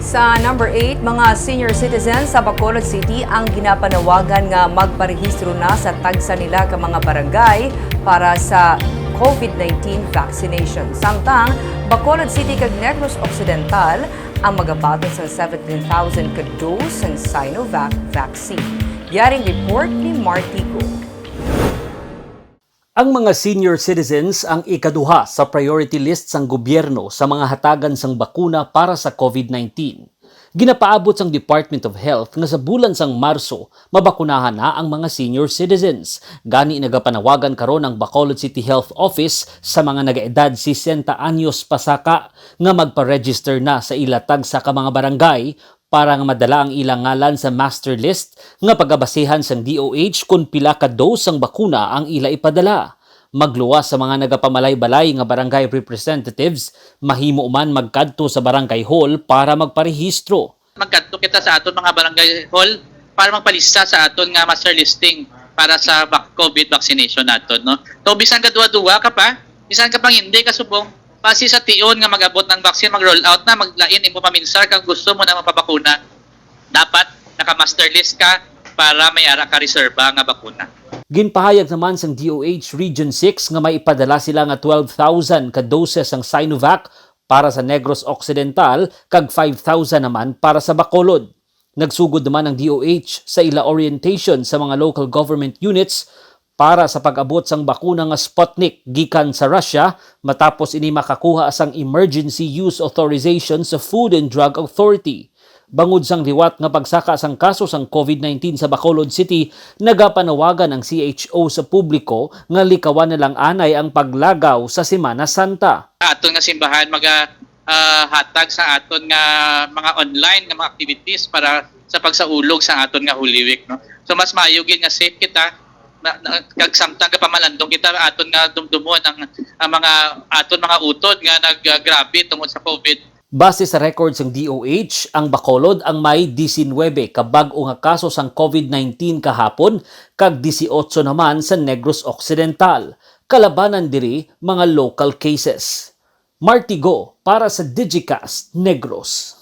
Sa number 8, mga senior citizens sa Bacolod City ang ginapanawagan nga magparehistro na sa tagsa nila ka mga barangay para sa COVID-19 vaccination. Samtang Bacolod City kag Negros Occidental ang magabaton sa 17,000 ka dose ng Sinovac vaccine. Yaring report ni Marty Go. Ang mga senior citizens ang ikaduha sa priority list sang gobyerno sa mga hatagan sang bakuna para sa COVID-19. Ginapaabot sang Department of Health nga sa bulan sang Marso, mabakunahan na ang mga senior citizens. Gani nagapanawagan karon ang Bacolod City Health Office sa mga nagaedad 60 anyos pasaka nga magpa-register na sa ilatag sa mga barangay para nga madala ang ilang ngalan sa master list nga pagabasehan sang DOH kung pila ka dose ang bakuna ang ila ipadala. Magluwas sa mga nagapamalay-balay nga barangay representatives, mahimo man magkadto sa barangay hall para magparehistro. Magkadto kita sa aton mga barangay hall para magpalista sa aton nga master listing para sa COVID vaccination naton, no. So bisan ka duwa-duwa ka pa, bisan ka pang hindi ka subong, pasi sa tion nga magabot ng vaccine, mag-roll out na, maglain imo paminsar kang gusto mo na mapabakuna. Dapat naka-master list ka para may ara ka reserba nga bakuna. Ginpahayag naman sang DOH Region 6 nga may ipadala sila nga 12,000 ka doses ang Sinovac para sa Negros Occidental kag 5,000 naman para sa Bacolod. Nagsugod naman ang DOH sa ila orientation sa mga local government units para sa pag-abot sang bakuna nga Sputnik gikan sa Russia matapos ini makakuha sang emergency use authorization sa Food and Drug Authority. Bangod sang liwat nga pagsaka sang kaso sang COVID-19 sa Bacolod City, nagapanawagan ang CHO sa publiko nga likawan na lang anay ang paglagaw sa Semana Santa. Aton nga simbahan hatag sa aton nga mga online nga mga activities para sa pagsaulog sa aton nga Holy Week, no. So mas maayo gid nga safe kita kag samtang pamalandong kita aton nga dumdumon ang mga aton mga utod nga naggrabe tungod sa COVID. Base sa records ng DOH, ang Bacolod ang may 19 ka bag-o nga kaso sang COVID-19 kahapon kag 18 naman sa Negros Occidental. Kalabanan diri mga local cases. Marty Go para sa Digicast Negros.